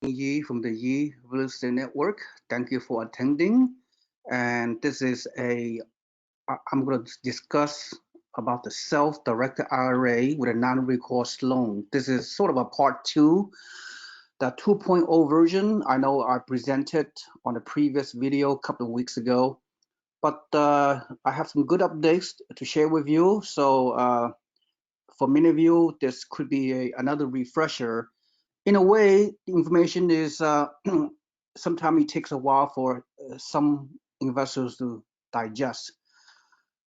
Yee from the Yee Real Estate Network. Thank you for attending. And this is I'm going to discuss about the self-directed IRA with a non-recourse loan. This is sort of a part two, the 2.0 version. I know I presented on a previous video a couple of weeks ago, but I have some good updates to share with you. So for many of you, this could be another refresher. In a way, the information is sometimes it takes a while for some investors to digest.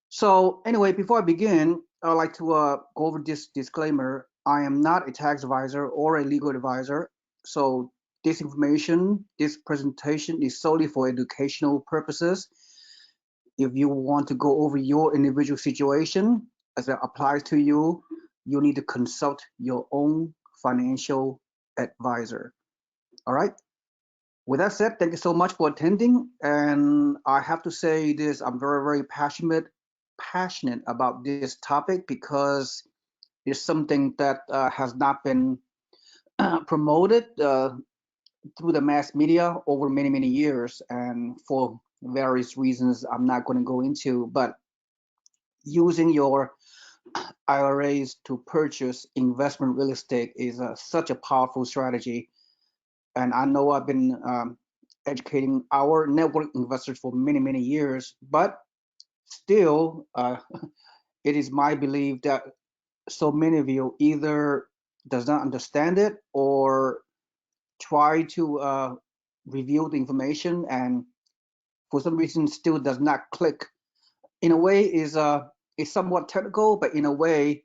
So anyway, before I begin, I'd like to go over this disclaimer. I am not a tax advisor or a legal advisor. So this information, this presentation is solely for educational purposes. If you want to go over your individual situation as it applies to you, you need to consult your own financial advisor. All right. With that said, thank you so much for attending. And I have to say this, I'm very, very passionate about this topic because it's something that has not been promoted through the mass media over many, many years. And for various reasons, I'm not going to go into, but using your IRAs to purchase investment real estate is such a powerful strategy. And I know I've been educating our network investors for many, many years, but still, it is my belief that so many of you either does not understand it or try to review the information and for some reason still does not click. In a way, is somewhat technical, but in a way,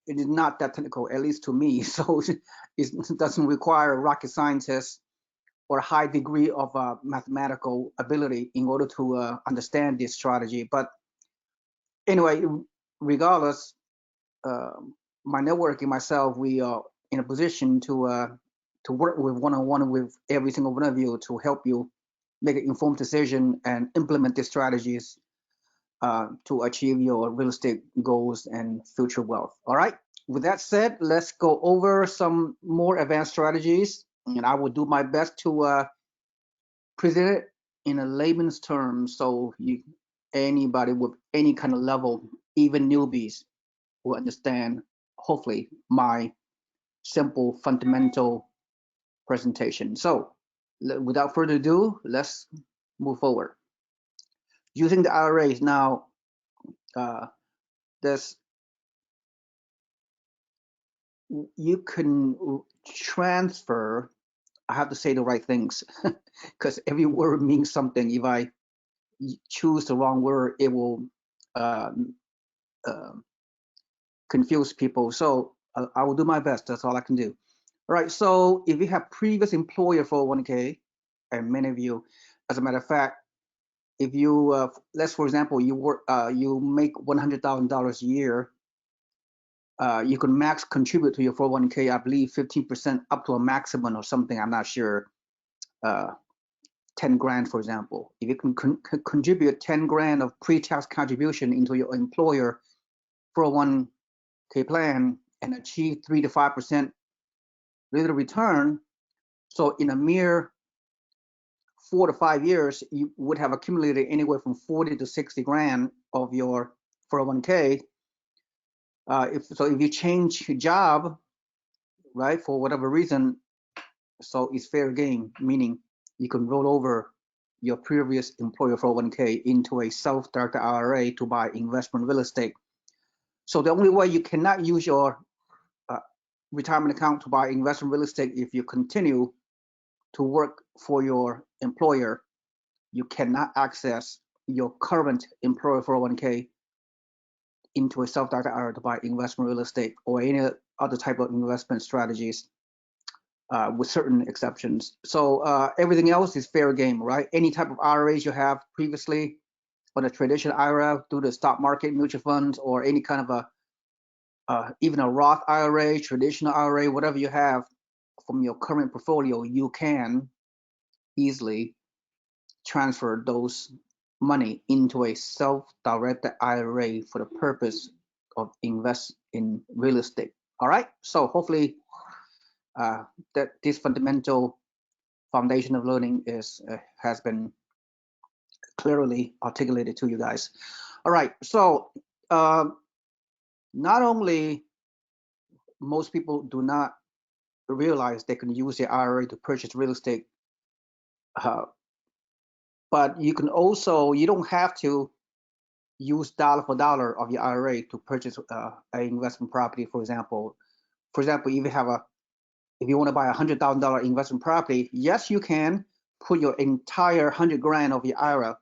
it is not that technical, at least to me. So it doesn't require rocket scientists or a high degree of mathematical ability in order to understand this strategy. But anyway, regardless, uh, my networking myself, we are in a position to work with one-on-one with every single one of you to help you make an informed decision and implement these strategies to achieve your real estate goals and future wealth. All right. With that said, let's go over some more advanced strategies, and I will do my best to present it in a layman's terms so anybody with any kind of level, even newbies, will understand, hopefully, my simple fundamental presentation. So without further ado, let's move forward. Using the IRAs now, uh, there's you can transfer. I have to say the right things because every word means something. If I choose the wrong word, it will um, uh, confuse people. So I will do my best. That's all I can do. All right. So if you have previous employer 401k, and many of you, as a matter of fact, if you let's for example you make $100,000 a year, you can max contribute to your 401k. I believe 15% up to a maximum or something. I'm not sure. Uh, 10 grand, for example. If you can contribute 10 grand of pre-tax contribution into your employer 401k plan and achieve 3 to 5% rate of return, so in a mere 4 to 5 years, you would have accumulated anywhere from 40 to 60 grand of your 401k. If you change your job, right, for whatever reason, so it's fair game, meaning you can roll over your previous employer 401k into a self-directed IRA to buy investment real estate. So the only way you cannot use your uh, retirement account to buy investment real estate if you continue to work for your employer. You cannot access your current employer 401k into a self-directed IRA to buy investment real estate or any other type of investment strategies, with certain exceptions. So everything else is fair game, right? Any type of IRAs you have previously on a traditional IRA through the stock market, mutual funds, or any kind of even a Roth IRA, traditional IRA, whatever you have from your current portfolio, you can easily transfer those money into a self-directed IRA for the purpose of invest in real estate. All right. So hopefully that this fundamental foundation of learning has been clearly articulated to you guys. All right, so not only most people do not realize they can use their IRA to purchase real estate, but you can also, you don't have to use dollar for dollar of your IRA to purchase an investment property. For example, if you have if you want to buy $100,000 investment property, yes, you can put your entire 100 grand of your IRA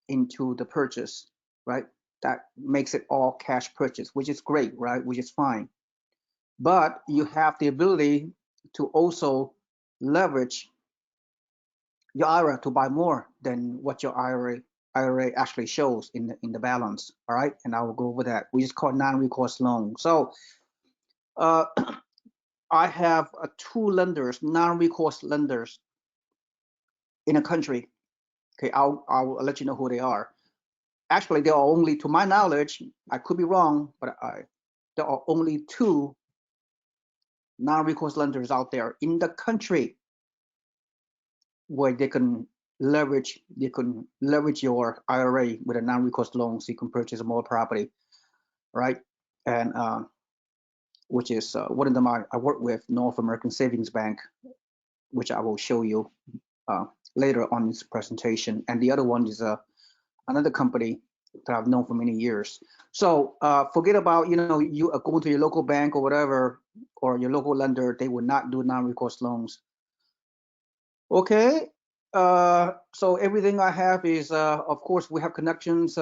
into the purchase, right? That makes it all cash purchase, which is great, right? Which is fine. But you have the ability to also leverage your IRA to buy more than what your IRA actually shows in the balance. All right, and I will go over that. We just call non-recourse loan. So I have two lenders, non-recourse lenders in a country. Okay, I'll let you know who they are. Actually, there are only, to my knowledge, I could be wrong, but there are only two non-recourse lenders out there in the country where they can leverage your IRA with a non-recourse loan, so you can purchase more property, right? And which is one of them I work with, North American Savings Bank, which I will show you later on this presentation. And the other one is another company that I've known for many years. So forget about, you going to your local bank or whatever, or your local lender. They would not do non-recourse loans. Okay, so everything I have is, of course, we have connections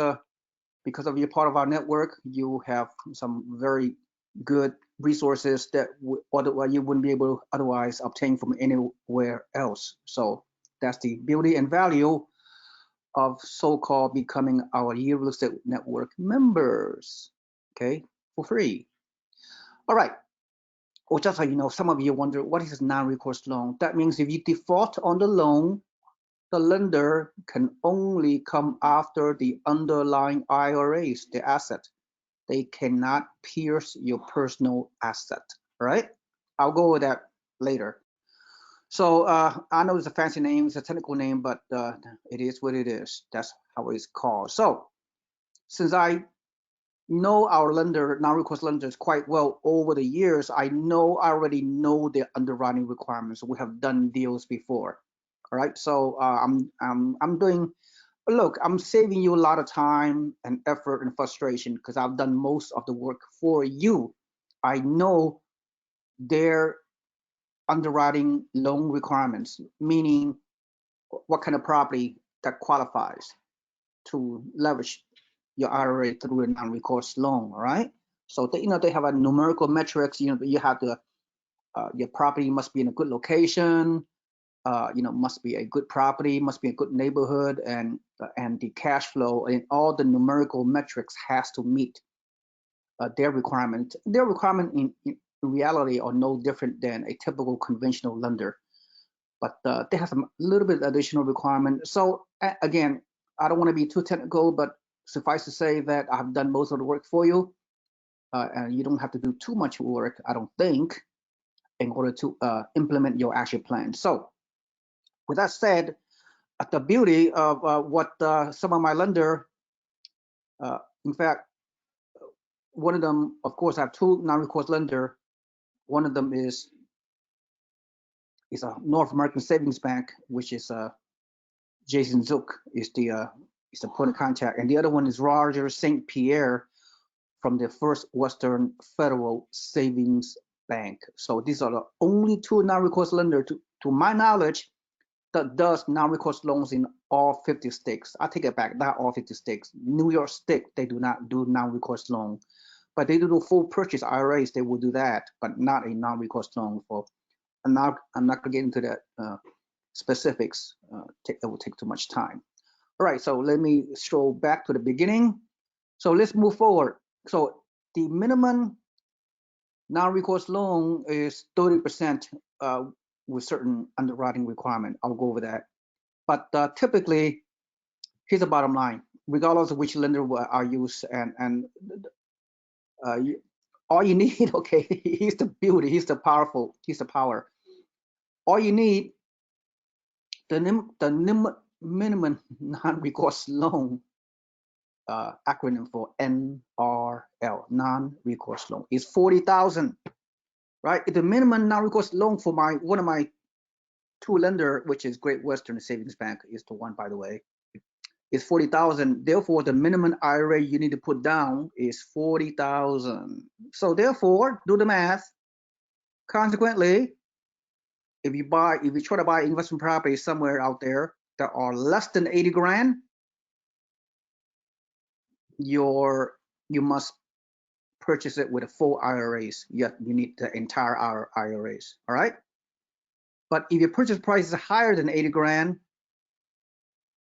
because of you're part of our network. You have some very good resources that otherwise you wouldn't be able to otherwise obtain from anywhere else. So that's the beauty and value of so-called becoming our Yee Real Estate Network members, okay, for free. All right. Or just so you know, some of you wonder, what is a non-recourse loan? That means if you default on the loan, the lender can only come after the underlying IRAs, the asset. They cannot pierce your personal asset, right? I'll go over that later. So I know it's a fancy name, it's a technical name, but it is what it is. That's how it's called. So since I know our lender, non-recourse lenders, quite well over the years, I already know their underwriting requirements. We have done deals before. All right, so I'm doing. Look, I'm saving you a lot of time and effort and frustration because I've done most of the work for you. I know their underwriting loan requirements, meaning what kind of property that qualifies to leverage your IRA through a non-recourse loan, right? So they have a numerical metrics. You have to your property must be in a good location. Must be a good property, must be a good neighborhood, and the cash flow and all the numerical metrics has to meet their requirement. Their requirement in reality are no different than a typical conventional lender, but they have a little bit additional requirement. So again, I don't want to be too technical, but suffice to say that I've done most of the work for you, and you don't have to do too much work, I don't think, in order to implement your action plan. So with that said, the beauty of what some of my lender, in fact, one of them, of course, I have two non-recourse lender. One of them is a North American Savings Bank, which is Jason Zook is the point of contact, and the other one is Roger St. Pierre from the First Western Federal Savings Bank. So these are the only two non-recourse lender, to my knowledge, that does non-recourse loans in all 50 states. I take it back, not all 50 states. New York State, they do not do non-recourse loan, but they do full purchase IRAs. They will do that, but not a non-recourse loan. I'm not gonna get into that specifics. It will take too much time. All right, so let me scroll back to the beginning. So let's move forward. So the minimum non-recourse loan is 30% with certain underwriting requirement. I'll go over that. But typically, here's the bottom line: regardless of which lender I use, and all you need, okay, here's the beauty, here's the power. All you need, the minimum non-recourse loan, acronym for NRL, non-recourse loan, is 40,000, right? The minimum non-recourse loan for one of my two lender, which is Great Western Savings Bank, is the one, by the way, is 40,000. Therefore, the minimum IRA you need to put down is 40,000. So therefore, do the math. Consequently, if you try to buy investment property somewhere out there that are less than 80 grand, you must purchase it with a full IRAs. You need the entire IRAs. All right. But if your purchase price is higher than 80 grand,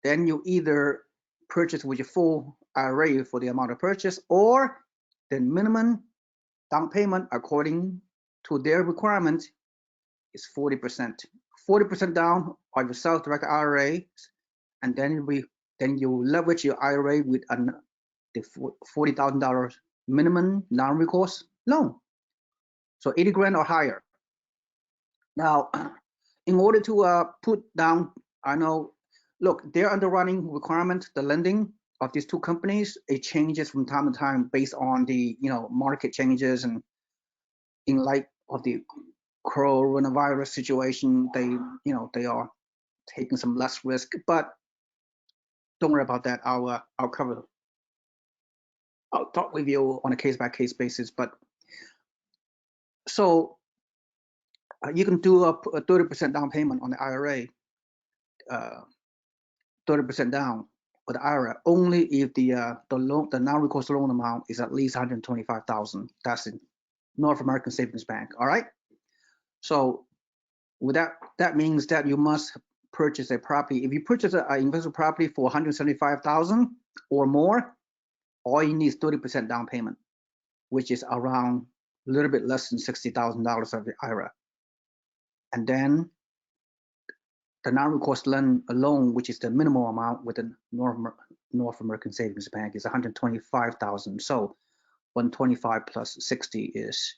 then you either purchase with your full IRA for the amount of purchase, or the minimum down payment according to their requirement is 40%. 40% down on your self-directed IRA, and then you leverage your IRA with the $40,000 minimum non-recourse loan. So 80 grand or higher. Now, in order to put down, I know, look, their underwriting requirement, the lending of these two companies, it changes from time to time based on the market changes, and in light of the coronavirus situation, they are taking some less risk. But don't worry about that. I'll talk with you on a case-by-case basis. But so you can do a 30% down payment on the IRA, 30% down with the IRA only if the non-recourse loan amount is at least 125,000. That's in North American Savings Bank. All right. So with that means that you must purchase a property. If you purchase an investment property for 175,000 or more, all you need is 30% down payment, which is around a little bit less than $60,000 of the IRA. And then the non-recourse loan, which is the minimal amount with the North American Savings Bank, is 125,000. So 125 plus 60 is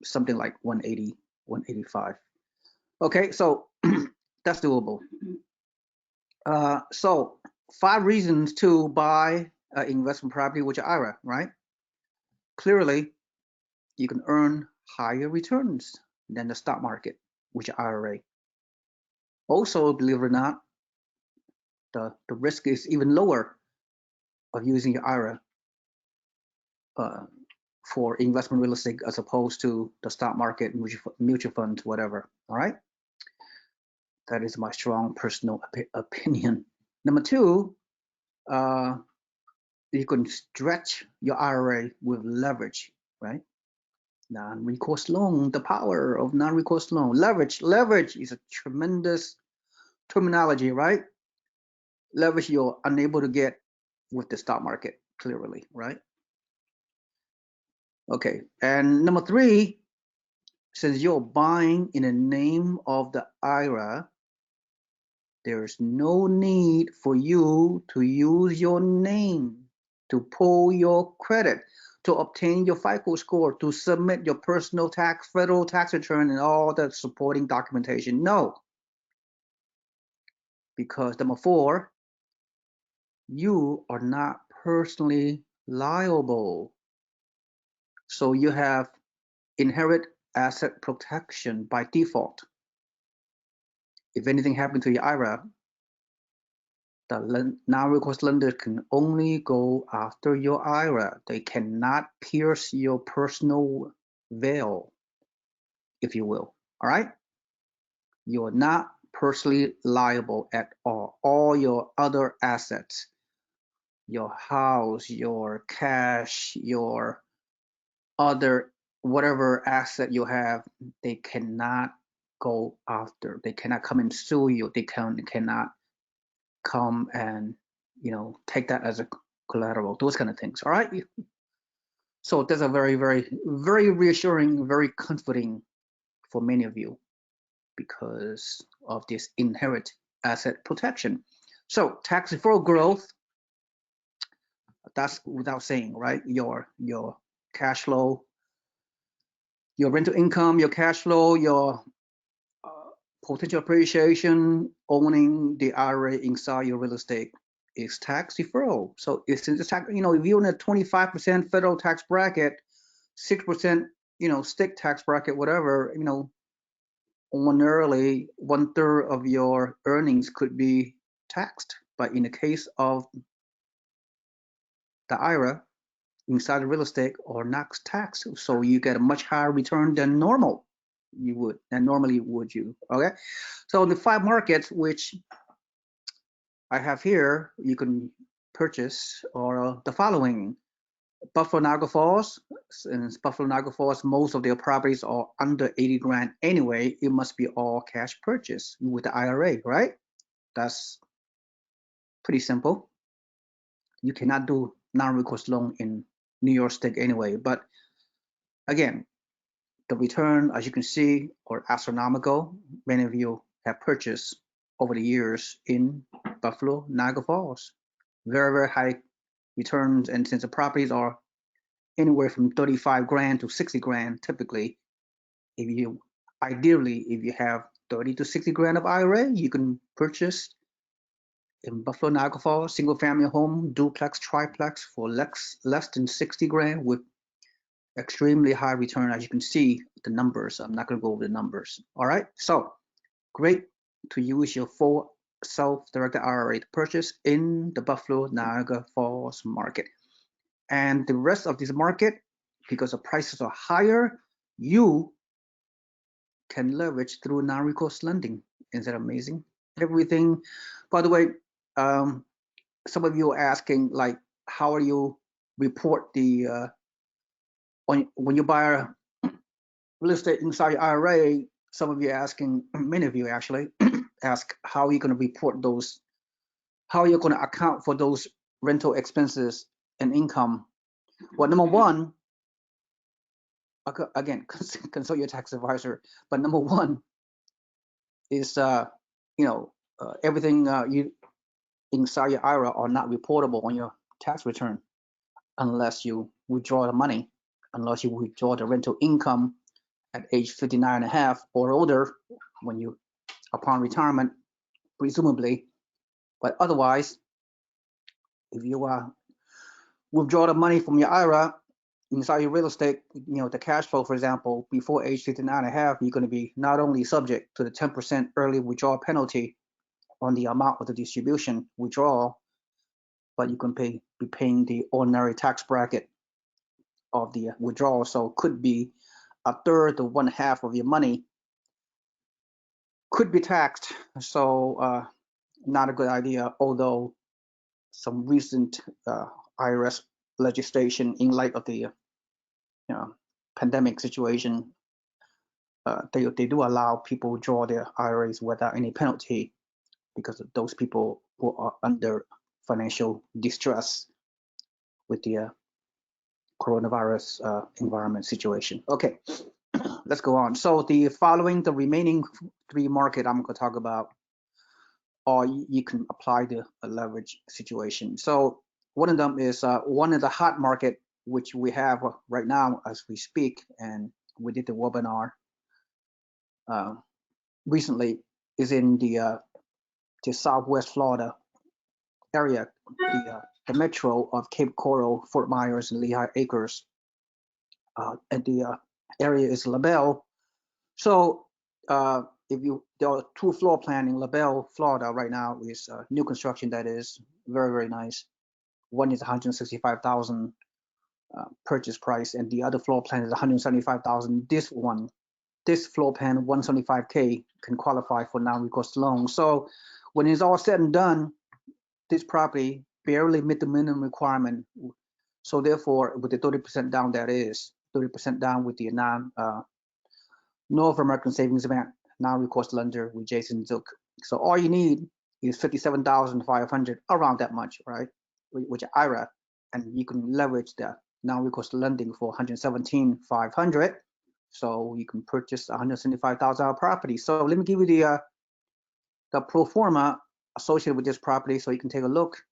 something like 180, 185. Okay, so that's doable. So 5 reasons to buy investment property with your IRA, right? Clearly, you can earn higher returns than the stock market with your IRA. Also, believe it or not, the risk is even lower of using your IRA for investment real estate as opposed to the stock market, mutual funds, whatever. All right. That is my strong personal opinion. Number 2, you can stretch your IRA with leverage, right? Non-recourse loan, the power of non-recourse loan. Leverage is a tremendous terminology, right? Leverage you're unable to get with the stock market, clearly, right? Okay, and number 3, since you're buying in the name of the IRA, there's no need for you to use your name to pull your credit, to obtain your FICO score, to submit your personal tax, federal tax return, and all the supporting documentation. No. Because number 4, you are not personally liable. So you have inherent asset protection by default. If anything happened to your IRA, the non-recourse lender can only go after your IRA. They cannot pierce your personal veil, if you will. All right? You're not personally liable at all. All your other assets, your house, your cash, your other whatever asset you have, they cannot go after. They cannot come and sue you. They cannot come and take that as a collateral, those kind of things. All right. So that's a very, very, very reassuring, very comforting for many of you because of this inherent asset protection. So tax deferral growth, that's without saying, right? Your cash flow, your rental income, your cash flow, your potential appreciation, owning the IRA inside your real estate is tax deferral. So it's in the tax, if you're in a 25% federal tax bracket, 6%, state tax bracket, whatever, ordinarily 1/3 of your earnings could be taxed. But in the case of the IRA, inside the real estate or not taxed, so you get a much higher return than normally would you. Okay, so the 5 markets which I have here, you can purchase or the following: Buffalo, Niagara Falls. In Buffalo, Niagara Falls, most of their properties are under 80 grand anyway. It must be all cash purchase with the IRA, right? That's pretty simple. You cannot do non-recourse loan in New York State anyway. But again, the return, as you can see, are astronomical. Many of you have purchased over the years in Buffalo, Niagara Falls. Very, very high returns, and since the properties are anywhere from 35 grand to 60 grand, typically, ideally, if you have 30 to 60 grand of IRA, you can purchase in Buffalo, Niagara Falls, single family home, duplex, triplex for less than 60 grand with extremely high return. As you can see the numbers, I'm not going to go over the numbers. All right, so great to use your full self-directed IRA to purchase in the Buffalo, Niagara Falls market. And the rest of this market, because the prices are higher, you can leverage through non-recourse lending. Isn't that amazing? Everything. By the way, some of you are asking, like, how do you report the when you buy a real estate inside your IRA? Some of you are asking, many of you actually ask, how are you going to report those? How are you going to account for those rental expenses and income? Well, number one, again, consult your tax advisor. But number one is, everything you inside your IRA are not reportable on your tax return unless you withdraw the money, unless you withdraw the rental income at age 59 and a half or older, when you upon retirement, presumably. But otherwise, if you withdraw the money from your IRA inside your real estate, the cash flow, for example, before age 59 and a half, you're going to be not only subject to the 10% early withdrawal penalty on the amount of the distribution withdrawal, but you can be paying the ordinary tax bracket of the withdrawal. So it could be 1/3 to 1/2 of your money could be taxed. So not a good idea, although some recent IRS legislation in light of the pandemic situation, they do allow people to draw their IRAs without any penalty, because of those people who are under financial distress with the coronavirus environment situation. Okay, let's go on. So the remaining 3 market I'm going to talk about, or you can apply the leverage situation. So one of them is one of the hot market, which we have right now as we speak, and we did the webinar recently, is in the Southwest Florida area, the metro of Cape Coral, Fort Myers, and Lehigh Acres. And the area is LaBelle. So there are 2 floor plan in LaBelle, Florida right now, is new construction that is very, very nice. One is 165,000 purchase price, and the other floor plan is 175,000. This floor plan, 175K, can qualify for non-recourse loan. So when it's all said and done, this property barely met the minimum requirement. So therefore, with the 30% down, that is 30% down with the North American Savings Bank non-recourse lender with Jason Zook. So all you need is 57,500, around that much, right? Which IRA, and you can leverage the non-recourse lending for 117,500. So you can purchase $175,000 property. So let me give you the pro forma associated with this property, so you can take a look.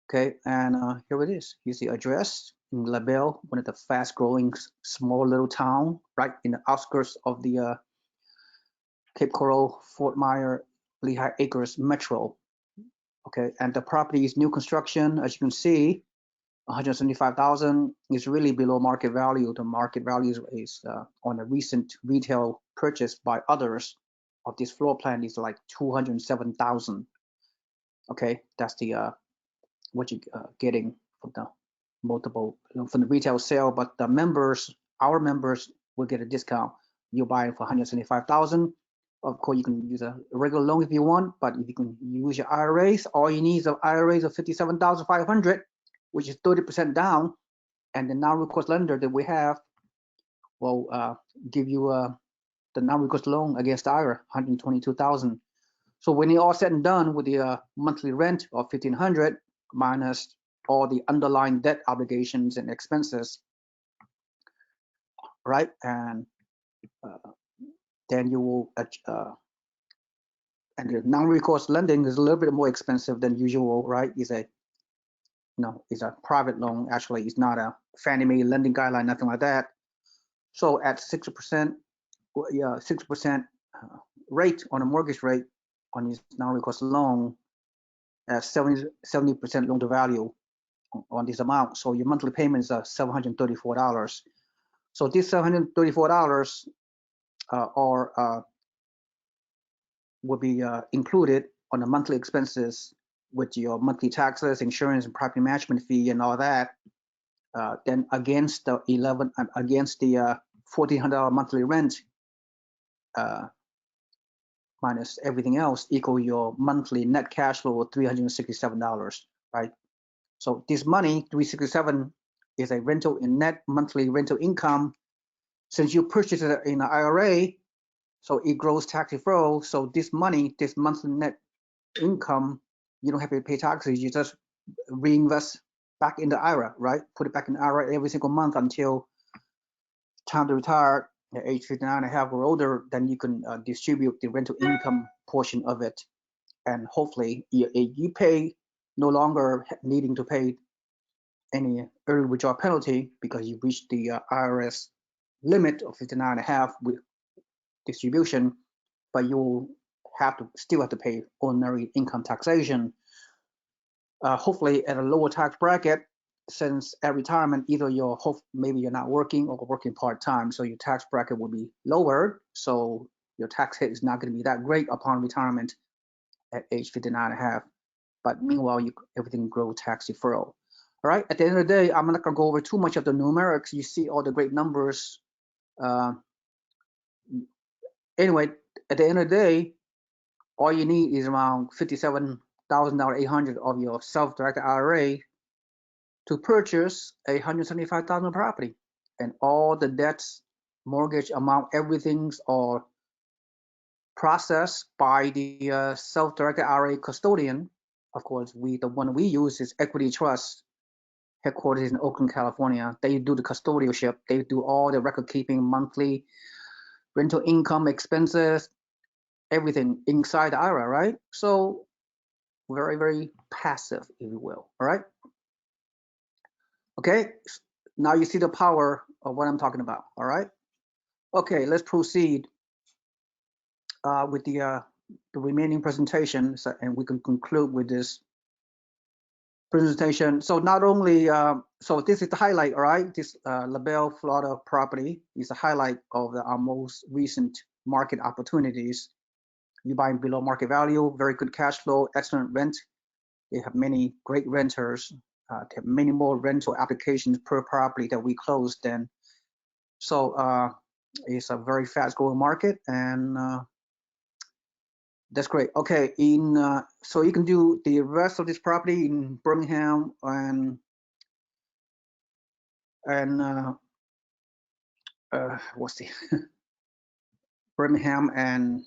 Okay, and here it is. Here's the address, in LaBelle, one of the fast-growing small little town right in the outskirts of the Cape Coral, Fort Myers, Lehigh Acres metro. Okay, and the property is new construction, as you can see. 175,000 is really below market value. The market value is on a recent retail purchase by others of this floor plan is like 207,000. Okay, that's the what you getting from the multiple from the retail sale. But the members, our members, will get a discount. You buy it for 175,000. Of course, you can use a regular loan if you want, but if you can use your IRAs, all you need is an IRAs of 57,500, which is 30% down, and the non-recourse lender that we have will give you the non-recourse loan against the IRA, 122,000. So when you're all said and done with the monthly rent of 1,500 minus all the underlying debt obligations and expenses, right? And then you will, and the non-recourse lending is a little bit more expensive than usual, right? Is a private loan. Actually, it's not a Fannie Mae lending guideline, nothing like that. So at 6%, 6% rate on a mortgage rate on this non-recourse loan, at 70% loan to value on this amount. So your monthly payments are $734. So this $734 will be included on the monthly expenses with your monthly taxes, insurance, and property management fee, and all that. Then against the $1,400 monthly rent, minus everything else, equal your monthly net cash flow of $367, right? So this money, $367, is a rental in net monthly rental income. Since you purchased it in an IRA, so it grows tax deferral. So this money, this monthly net income, you don't have to pay taxes. You just reinvest back in the IRA, right? Put it back in the IRA every single month until time to retire at age 59 and a half or older. Then you can distribute the rental income portion of it. And hopefully you pay no longer needing to pay any early withdrawal penalty because you reached the IRS limit of 59 and a half with distribution, but you'll still have to pay ordinary income taxation. Hopefully at a lower tax bracket, since at retirement, either maybe you're not working or working part-time, so your tax bracket will be lower. So your tax hit is not going to be that great upon retirement at age 59 and a half. But meanwhile, everything grows tax deferral. All right, at the end of the day, I'm not going to go over too much of the numerics. You see all the great numbers. Anyway, at the end of the day, all you need is around $57,800 of your self-directed IRA to purchase a 175,000 property, and all the debts, mortgage amount, everything's all processed by the self-directed IRA custodian. Of course, the one we use is Equity Trust, headquarters in Oakland, California. They do the custodialship. They do all the record keeping, monthly rental income, expenses, everything inside the IRA, right? So very, very passive, if you will, all right? Okay, now you see the power of what I'm talking about, all right? Okay, let's proceed with the remaining presentation, and we can conclude with this presentation. So not only, so this is the highlight, all right? This LaBelle, Florida property is a highlight of our most recent market opportunities. You buy below market value, very good cash flow, excellent rent. They have many great renters. They have many more rental applications per property that we closed then. So it's a very fast growing market, and that's great. Okay, so you can do the rest of this property in Birmingham and what's the Birmingham and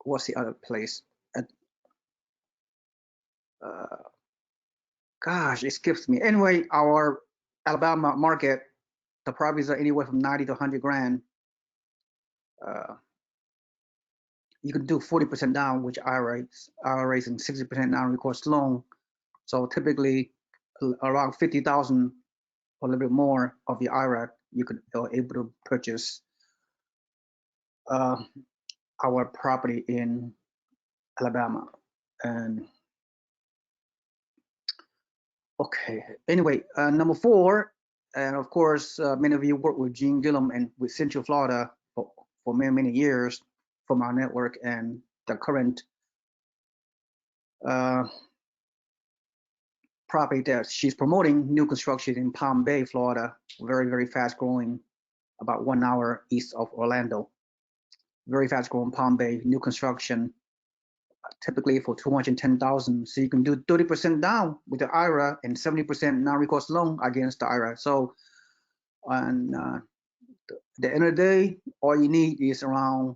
what's the other place? Gosh, it skips me. Anyway, our Alabama market, the properties are anywhere from 90 to 100 grand. You can do 40% down, which IRAs and 60% non-recourse loan. So typically, around 50,000 or a little bit more of your IRA, you could able to purchase our property in Alabama. And okay, anyway, number 4, and of course, many of you work with Gene Gillum and with Central Florida for many, many years from our network, and the current property that she's promoting, new construction in Palm Bay, Florida, very, very fast growing, about 1 hour east of Orlando. Very fast growing Palm Bay, new construction, typically for 210,000. So you can do 30% down with the IRA and 70% non-recourse loan against the IRA. So, and the end of the day, all you need is around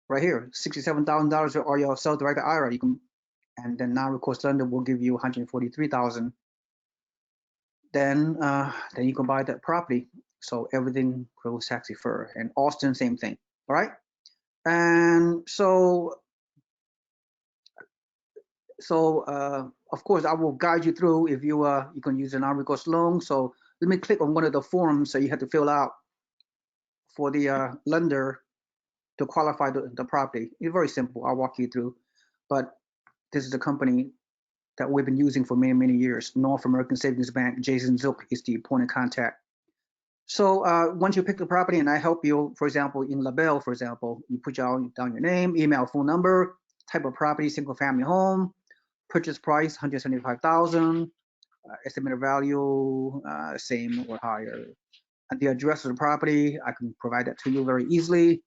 right here, $67,000 or your SelfDirected IRA. You can, and then non-recourse lender will give you 143,000. Then you can buy that property. So everything grows tax deferred. And Austin, same thing. All right. And so of course, I will guide you through if you you can use a non-recourse loan. So let me click on one of the forms that you have to fill out for the lender to qualify the property. It's very simple. I'll walk you through. But this is the company that we've been using for many, many years. North American Savings Bank. Jason Zook is the point of contact. So once you pick the property and I help you, for example, in LaBelle, for example, you put down your name, email, phone number, type of property, single family home, purchase price, 175,000, estimated value, same or higher. And the address of the property, I can provide that to you very easily.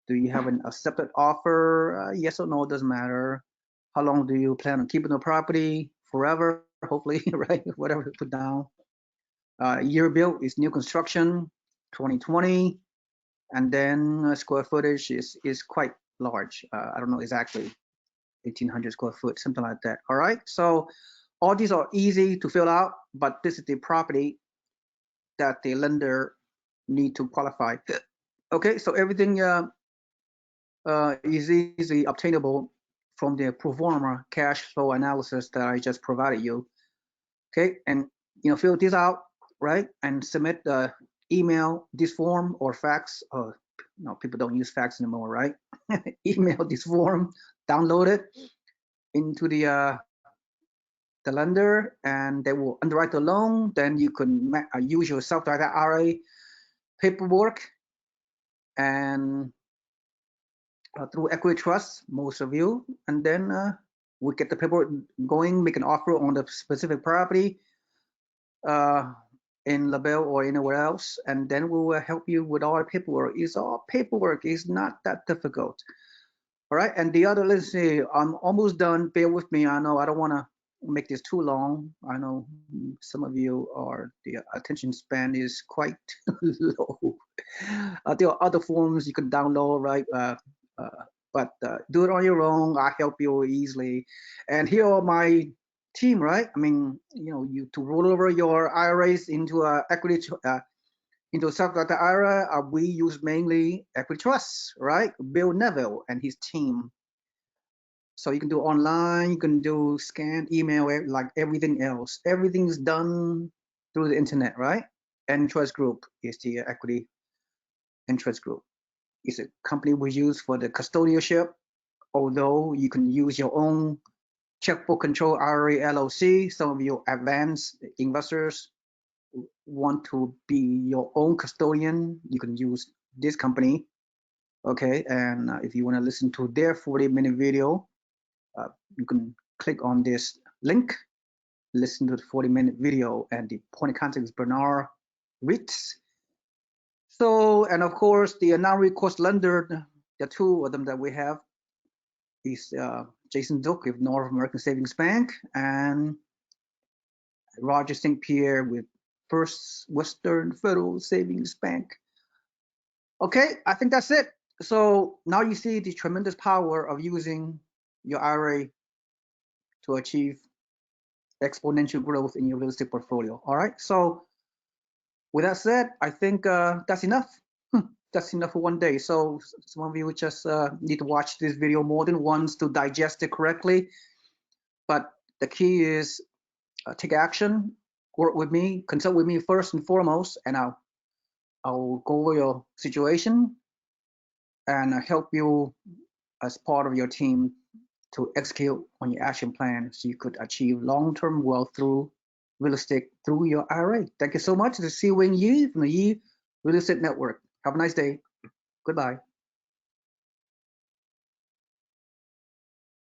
Do you have an accepted offer? Yes or no, it doesn't matter. How long do you plan on keeping the property? Forever, hopefully, right? Whatever you put down. Year built is new construction, 2020. And then square footage is quite large. I don't know exactly, 1,800 square foot, something like that. All right, so all these are easy to fill out, but this is the property that the lender need to qualify. Okay, so everything is easily obtainable from the pro forma cash flow analysis that I just provided you. Okay, and fill this out, right, and submit the email this form or fax. No, people don't use fax anymore, right? Email this form, download it into the lender, and they will underwrite the loan. Then you can use your SelfDirected IRA paperwork and through equity trust, most of you, and then we get the paperwork going, make an offer on the specific property in LaBelle or anywhere else, and then we will help you with all the paperwork. It's all paperwork. It's not that difficult. All right, and the other, let's see, I'm almost done. Bear with me. I know I don't want to make this too long. I know some of you are, the attention span is quite low. There are other forms you can download, right? But do it on your own. I help you easily. And here are my team, right? I mean, you to roll over your IRAs into equity, into SelfDirected IRA. We use mainly equity trusts, right? Bill Neville and his team. So you can do online, you can do scan, email, like everything else. Everything's done through the internet, right? Interest Group is the equity interest group. It's a company we use for the custodianship, although you can use your own checkbook control IRA LLC. Some of you advanced investors want to be your own custodian, you can use this company. Okay, and if you want to listen to their 40-minute video, you can click on this link, listen to the 40-minute video, and the point of contact is Bernard Ritz. So, and of course, the non-recourse lender, the two of them that we have is Jason Zook with North American Savings Bank and Roger St. Pierre with First Western Federal Savings Bank. Okay, I think that's it. So now you see the tremendous power of using your IRA to achieve exponential growth in your real estate portfolio. All right, so with that said, I think that's enough. That's enough for one day. So some of you just need to watch this video more than once to digest it correctly. But the key is take action, work with me, consult with me first and foremost, and I'll go over your situation and help you as part of your team to execute on your action plan so you could achieve long-term wealth through real estate through your IRA. Thank you so much. This is Seewing Yee from the Yee Real Estate Network. Have a nice day. Goodbye.